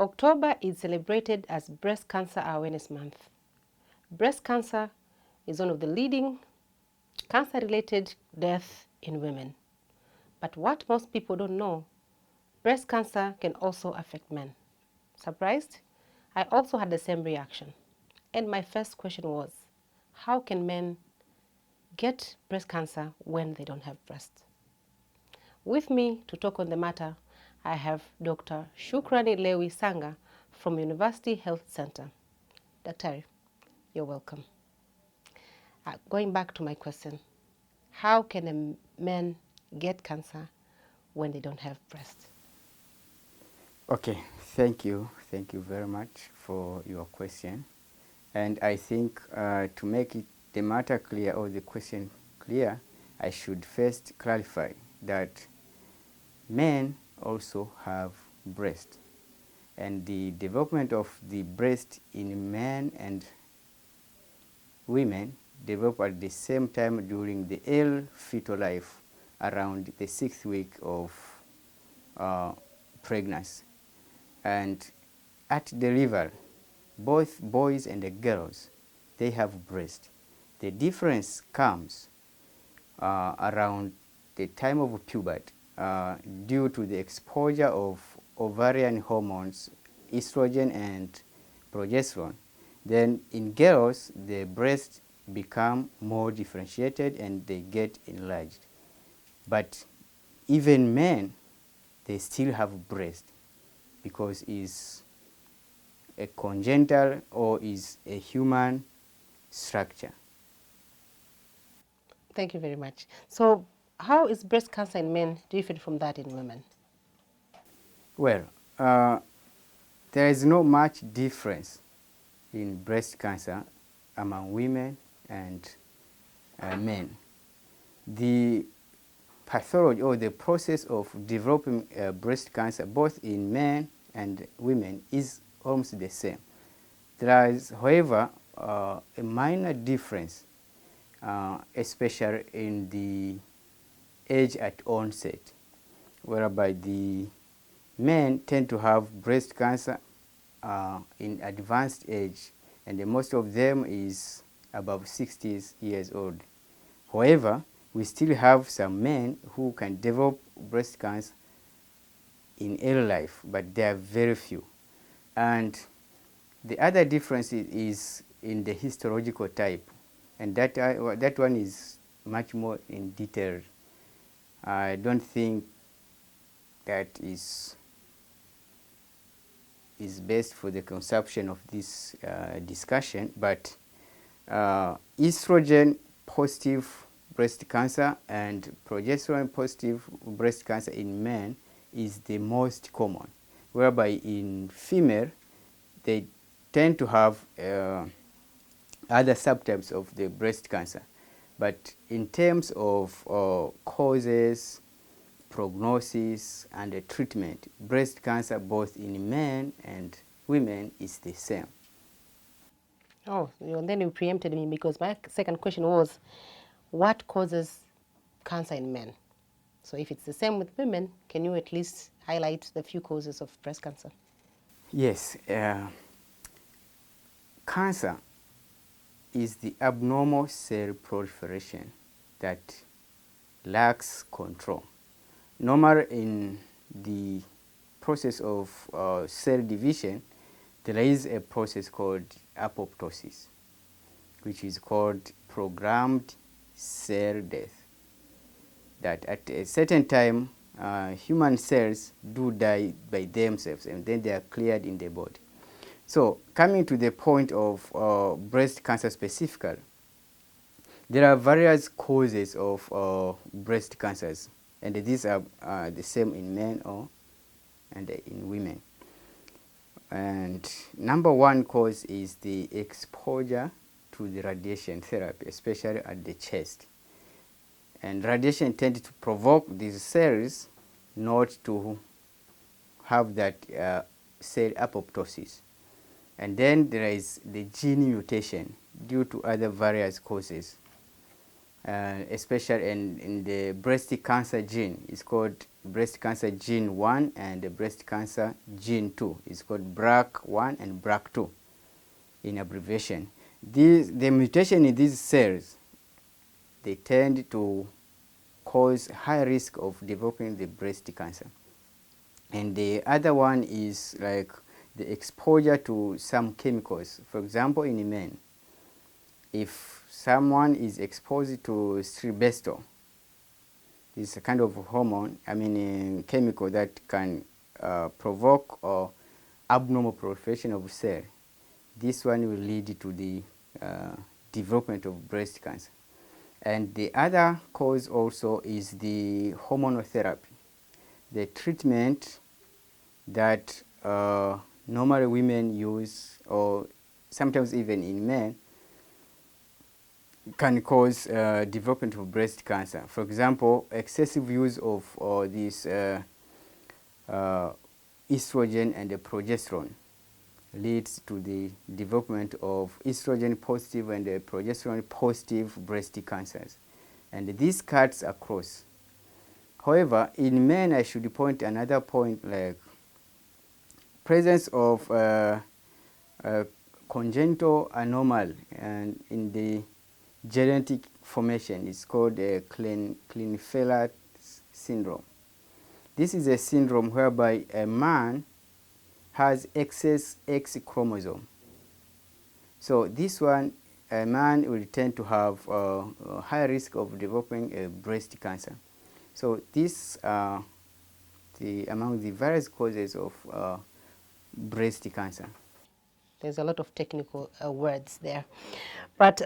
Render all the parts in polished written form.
October is celebrated as Breast Cancer Awareness Month. Breast cancer is one of the leading cancer-related deaths in women. But what most people don't know, breast cancer can also affect men. Surprised? I also had the same reaction. And my first question was, how can men get breast cancer when they don't have breasts? With me to talk on the matter, I have Dr. Shukrani Lewi Sanga from University Health Center. Daktari, you're welcome. Going back to my question, how can a man get cancer when they don't have breasts? Okay, thank you. Thank you very much for your question. And I think to make the matter clear or the question clear, I should first clarify that men also have breast. And the development of the breast in men and women develop at the same time during the early fetal life, around the 6th week of pregnancy. And at delivery, both boys and the girls, they have breast. The difference comes around the time of puberty due to the exposure of ovarian hormones, estrogen and progesterone. Then in girls, the breasts become more differentiated and they get enlarged. But even men, they still have breast because it's a congenital or is a human structure. Thank you very much. So how is breast cancer in men different from that in women? Well, there is no much difference in breast cancer among women and men. The pathology or the process of developing breast cancer both in men and women is almost the same. There is, however, a minor difference, especially in the age at onset, whereby the men tend to have breast cancer in advanced age, and most of them is above 60 years old. However, we still have some men who can develop breast cancer in early life, but they are very few. And the other difference is in the histological type, and that one is much more in detail. I don't think that is best for the consumption of this discussion, but estrogen positive breast cancer and progesterone positive breast cancer in men is the most common, whereby in female they tend to have other subtypes of the breast cancer. But in terms of causes, prognosis, and treatment, breast cancer both in men and women is the same. Oh, then you preempted me because my second question was, what causes cancer in men? So if it's the same with women, can you at least highlight the few causes of breast cancer? Yes, cancer is the abnormal cell proliferation that lacks control. Normally in the process of cell division, there is a process called apoptosis, which is called programmed cell death. That at a certain time, human cells do die by themselves and then they are cleared in the body. So coming to the point of breast cancer specifically, there are various causes of breast cancers, and these are the same in men and in women. And number one cause is the exposure to the radiation therapy, especially at the chest. And radiation tends to provoke these cells not to have that cell apoptosis. And then there is the gene mutation due to other various causes. especially in the breast cancer gene. It's called breast cancer gene 1 and the breast cancer gene 2. It's called BRCA1 and BRCA2 in abbreviation. The mutation in these cells, they tend to cause high risk of developing the breast cancer. And the other one is like the exposure to some chemicals. For example, in men, if someone is exposed to stribestol, it's a kind of hormone, a chemical that can provoke abnormal proliferation of cell. This one will lead to the development of breast cancer. And the other cause also is the hormonal therapy, the treatment that normally women use, or sometimes even in men, can cause development of breast cancer. For example, excessive use of this estrogen and the progesterone leads to the development of estrogen positive and progesterone positive breast cancers. And this cuts across. However, in men, I should point another point, like presence of congenital anomaly and in the genetic formation is called Klinefelter syndrome. This is a syndrome whereby a man has excess X chromosome. So this one, a man will tend to have a high risk of developing a breast cancer. So these are among the various causes of breast cancer. There's a lot of technical words there. But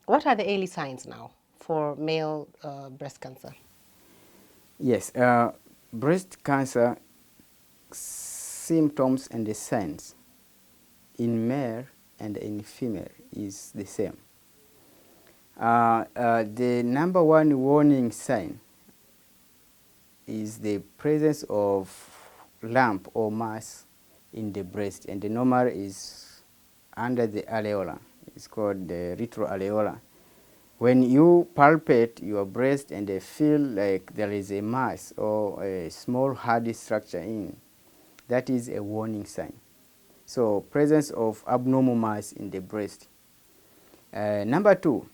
what are the early signs now for male breast cancer? Yes, breast cancer symptoms and the signs in male and in female is the same. The number one warning sign is the presence of lump or mass in the breast, and the normal is under the areola. It's called the retroareola. When you palpate your breast and they feel like there is a mass or a small hard structure in, that is a warning sign. So presence of abnormal mass in the breast. Number two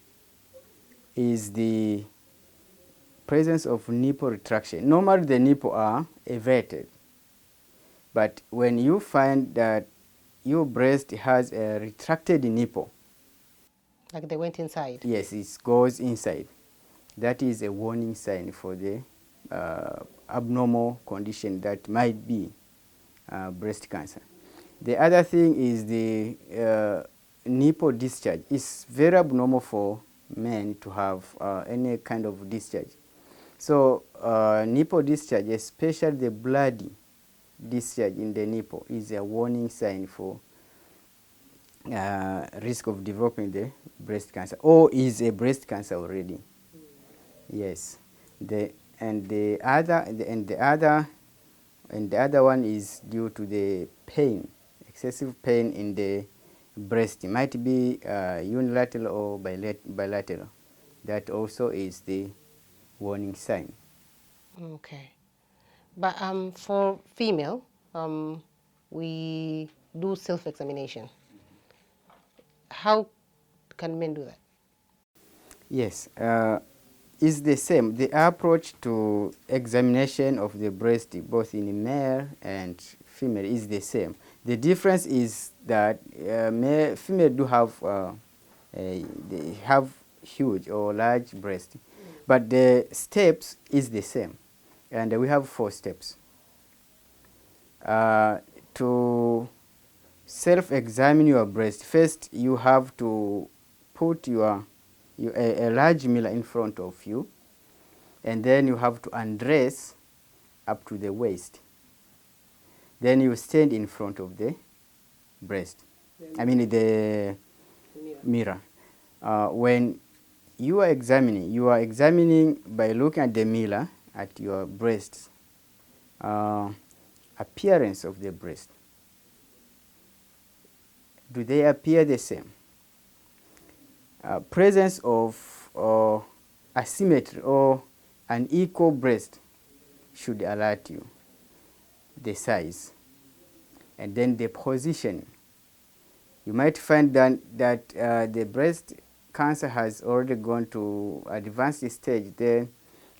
is the presence of nipple retraction. Normally the nipple are everted, but when you find that your breast has a retracted nipple, Like they went inside? yes, it goes inside. That is a warning sign for the abnormal condition that might be breast cancer. The other thing is the nipple discharge. It's very abnormal for men to have any kind of discharge. So nipple discharge, especially the bloody discharge in the nipple, is a warning sign for risk of developing the breast cancer, or is a breast cancer already. Yes. The other one is due to the pain, excessive pain in the breast. It might be unilateral or bilateral. That also is the warning sign. Okay. But for female, we do self-examination. How can men do that? Yes, it's the same. The approach to examination of the breast, both in male and female, is the same. The difference is that female do have they have huge or large breast, but the steps is the same, and we have 4 steps. To self-examine your breast, first you have to put a large mirror in front of you, and then you have to undress up to the waist. Then you stand in front of the breast, the mirror. When you are examining by looking at the mirror at your breast, appearance of the breast. Do they appear the same? Presence of asymmetry or unequal breast should alert you. The size and then the position. You might find that the breast cancer has already gone to advanced stage there,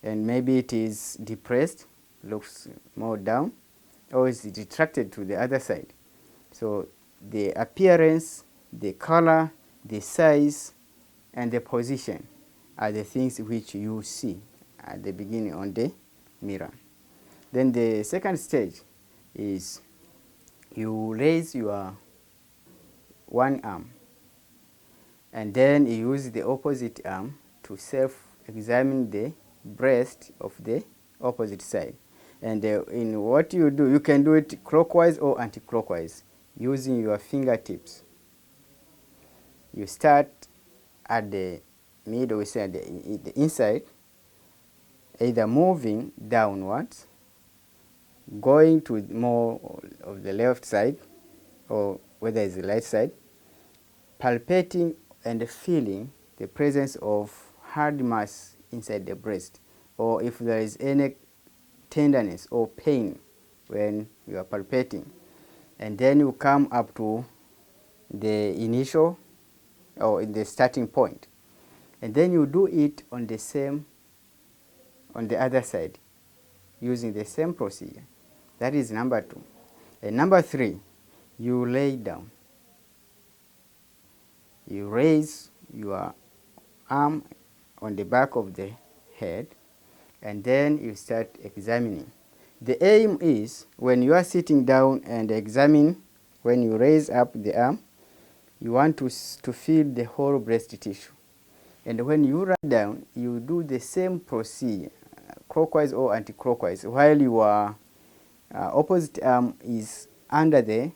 and maybe it is depressed, looks more down, or is retracted to the other side. So the appearance, the color, the size, and the position are the things which you see at the beginning on the mirror. Then the second stage is you raise your one arm and then you use the opposite arm to self-examine the breast of the opposite side. And in what you do, you can do it clockwise or anti-clockwise using your fingertips. You start at the middle, we say at the inside, either moving downwards, going to more of the left side, or whether it's the right side, palpating and feeling the presence of hard mass inside the breast, or if there is any tenderness or pain when you are palpating. And then you come up to the initial or in the starting point, and then you do it on the other side using the same procedure. That is number 2. And number 3, you lay down. You raise your arm on the back of the head, and then you start examining. The aim is when you are sitting down and examine, when you raise up the arm, you want to feel the whole breast tissue. And when you lie down, you do the same procedure, clockwise or anti-clockwise, while your opposite arm is under the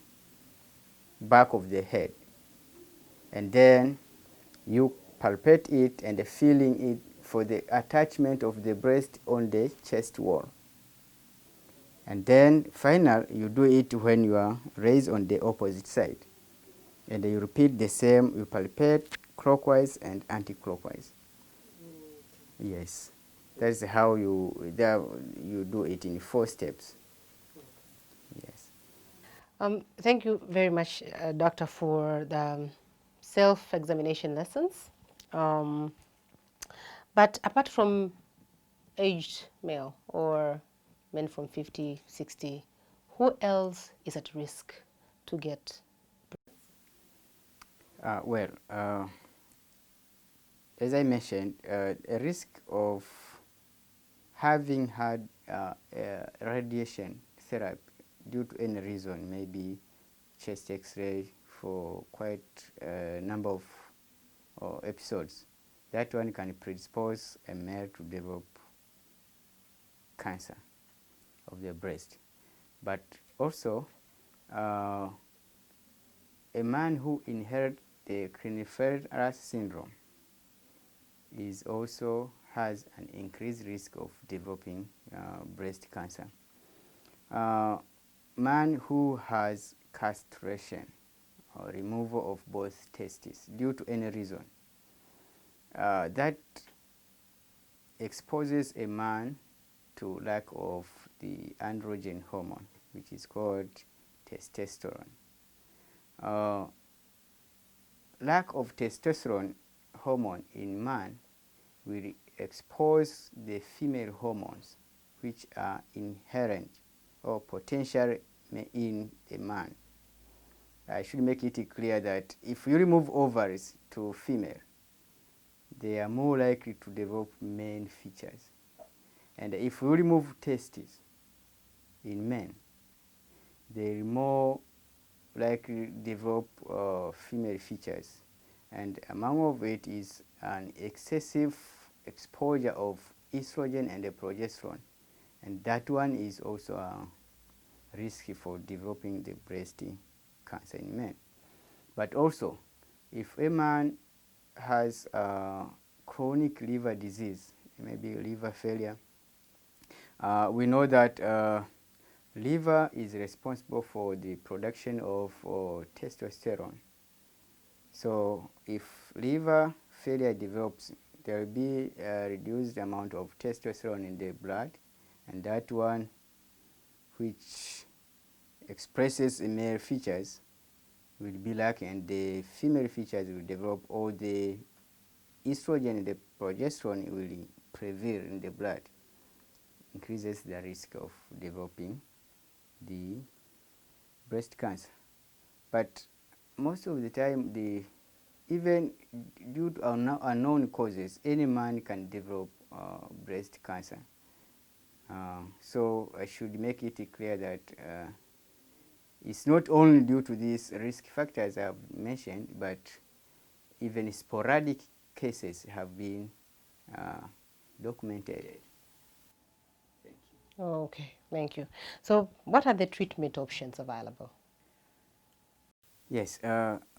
back of the head. And then you palpate it and feeling it for the attachment of the breast on the chest wall. And then final, you do it when you are raised on the opposite side. And you repeat the same, you palpate clockwise and anti-clockwise. Yes, that's how you do it in 4 steps. Yes. Thank you very much, Doctor, for the self-examination lessons. But apart from aged male or men from 50, 60, who else is at risk to get? As I mentioned, a risk of having had radiation therapy due to any reason, maybe chest x-ray for quite a number of episodes, that one can predispose a male to develop cancer of the breast. But also, a man who inherits the Klinefelter syndrome also has an increased risk of developing breast cancer. Man who has castration or removal of both testes due to any reason, that exposes a man to lack of the androgen hormone, which is called testosterone. Lack of testosterone hormone in man will expose the female hormones which are inherent or potential in the man. I should make it clear that if you remove ovaries to female, they are more likely to develop male features. And if you remove testes in men, they are more likely to develop female features. And among of it is an excessive exposure of estrogen and progesterone. And that one is also risky for developing the breast cancer in men. But also, if a man has chronic liver disease, maybe liver failure, we know that liver is responsible for the production of testosterone. So if liver failure develops, there will be a reduced amount of testosterone in the blood, and that one which expresses male features will be lacking, and the female features will develop, or the estrogen and the progesterone will prevail in the blood, increases the risk of developing the breast cancer. But most of the time, even due to unknown causes, any man can develop breast cancer. So I should make it clear that it's not only due to these risk factors I've mentioned, but even sporadic cases have been documented. Thank you. Okay, thank you. So what are the treatment options available? Yes,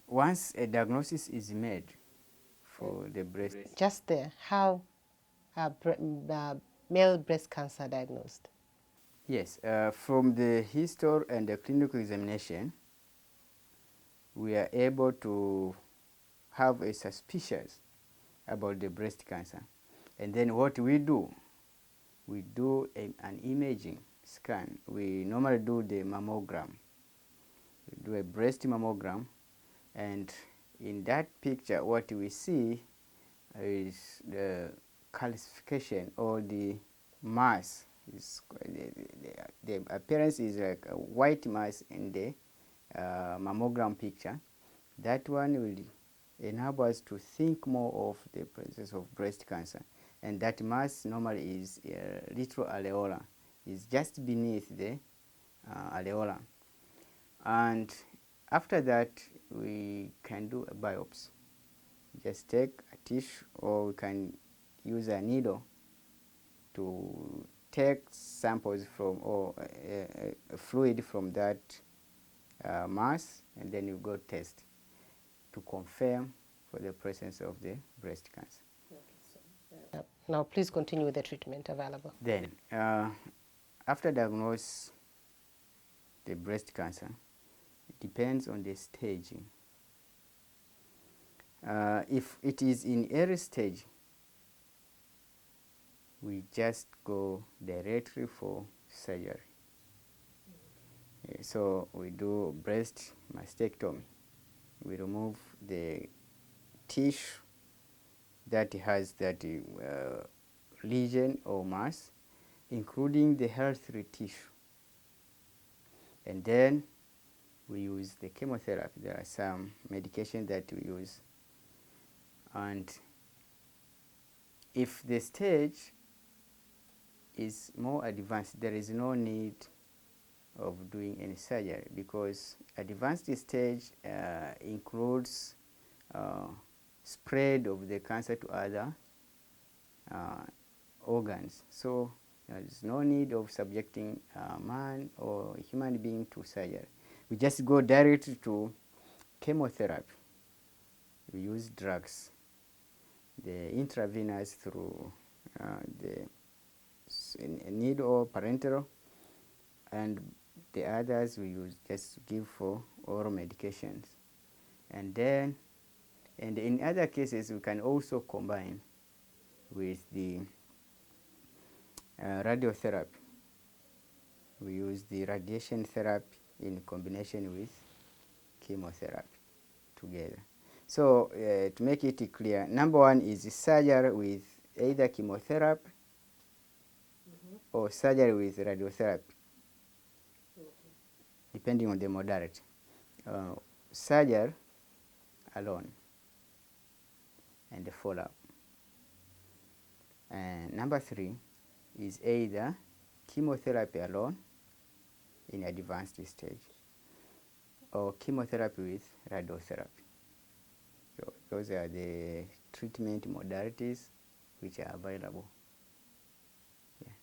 once a diagnosis is made for the breast. Just there, how are male breast cancer diagnosed? Yes, from the history and the clinical examination, we are able to have a suspicion about the breast cancer. And then what we do an imaging scan. We normally do the mammogram. We do a breast mammogram, and in that picture what we see is the calcification, or the mass. The appearance is like a white mass in the mammogram picture. That one will enable us to think more of the presence of breast cancer. And that mass normally is retroareolar, is just beneath the areola. And after that, we can do a biopsy. Just take a tissue, or we can use a needle to take samples from, or a fluid from that mass, and then you go test to confirm for the presence of the breast cancer. Now please continue with the treatment available. Then, after diagnose the breast cancer, it depends on the staging. If it is in early stage, we just go directly for surgery. So we do breast mastectomy. We remove the tissue that has that lesion or mass, including the healthy tissue. And then we use the chemotherapy. There are some medications that we use. And if the stage is more advanced, there is no need of doing any surgery, because advanced stage includes spread of the cancer to other organs. So there is no need of subjecting a man or a human being to surgery. We just go directly to chemotherapy. We use drugs, the intravenous through the needle or parenteral, and the others we use just give for oral medications. And then, and in other cases, we can also combine with the radiotherapy. We use the radiation therapy in combination with chemotherapy together. So to make it clear, number one is surgery with either chemotherapy or surgery with radiotherapy, depending on the modality. Surgery alone and the follow-up. And number three is either chemotherapy alone in advanced stage, or chemotherapy with radiotherapy. So those are the treatment modalities which are available. Yeah.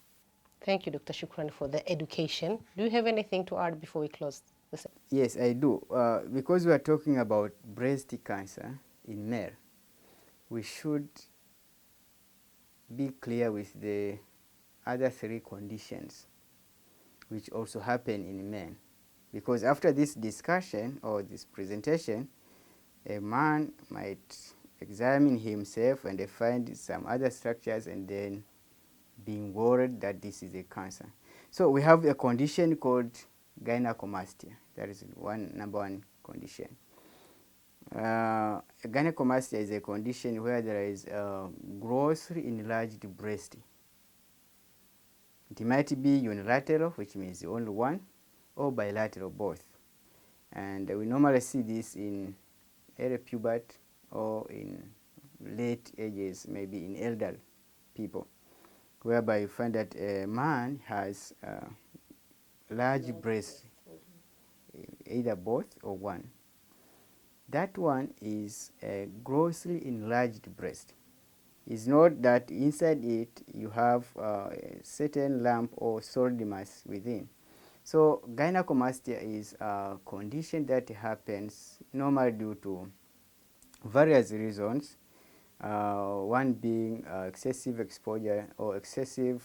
Thank you, Dr. Shukran, for the education. Do you have anything to add before we close the session? Yes, I do. Because we are talking about breast cancer in male, we should be clear with the other three conditions which also happen in men. Because after this discussion or this presentation, a man might examine himself and they find some other structures and then being worried that this is a cancer. So we have a condition called gynecomastia. That is number one condition. Gynecomastia is a condition where there is a grossly enlarged breast. It might be unilateral, which means only one, or bilateral, both. And we normally see this in early puberty or in late ages, maybe in elder people, whereby you find that a man has large breasts, either both or one. That one is a grossly enlarged breast. It's not that inside it you have a certain lump or solid mass within. So gynecomastia is a condition that happens normally due to various reasons. One being excessive exposure or excessive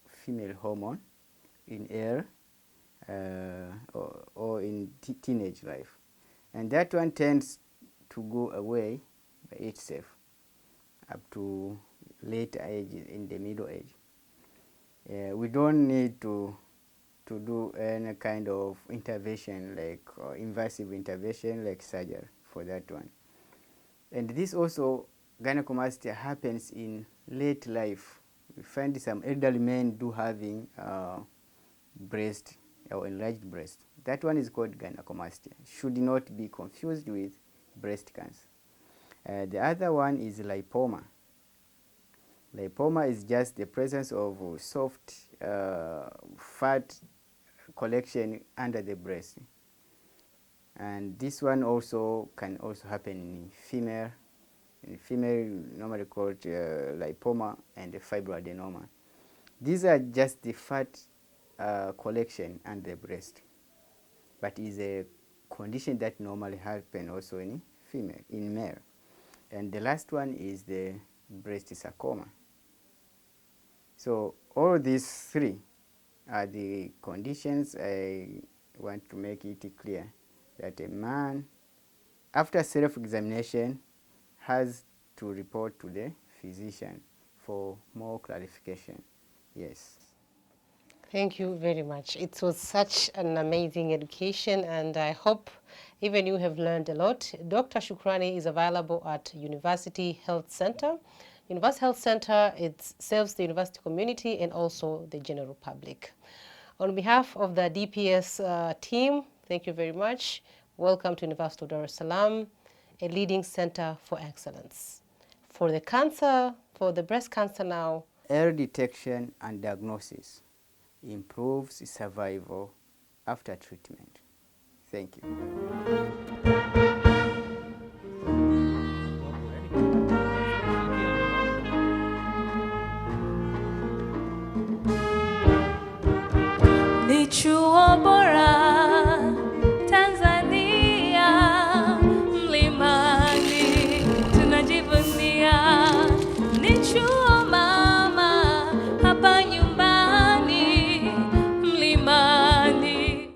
female hormone in air or in teenage life. And that one tends to go away by itself up to late age, in the middle age. We don't need to do any kind of intervention like invasive intervention like surgery for that one. And this also, gynecomastia, happens in late life. We find some elderly men do having breast or enlarged breast. That one is called gynecomastia. Should not be confused with breast cancer. The other one is lipoma. Lipoma is just the presence of soft fat collection under the breast. And this one also can also happen in female. In female, normally called lipoma and fibroadenoma. These are just the fat collection under the breast, but is a condition that normally happen also in female, in male. And the last one is the breast sarcoma. So all these three are the conditions. I want to make it clear that a man, after self-examination, has to report to the physician for more clarification. Yes. Thank you very much. It was such an amazing education, and I hope even you have learned a lot. Dr. Shukrani is available at University Health Center. University Health Center, it serves the university community and also the general public. On behalf of the DPS team, thank you very much. Welcome to University of Dar es Salaam, a leading center for excellence. For the cancer, for the breast cancer now, early detection and diagnosis improves survival after treatment. Thank you. Ni chuo bora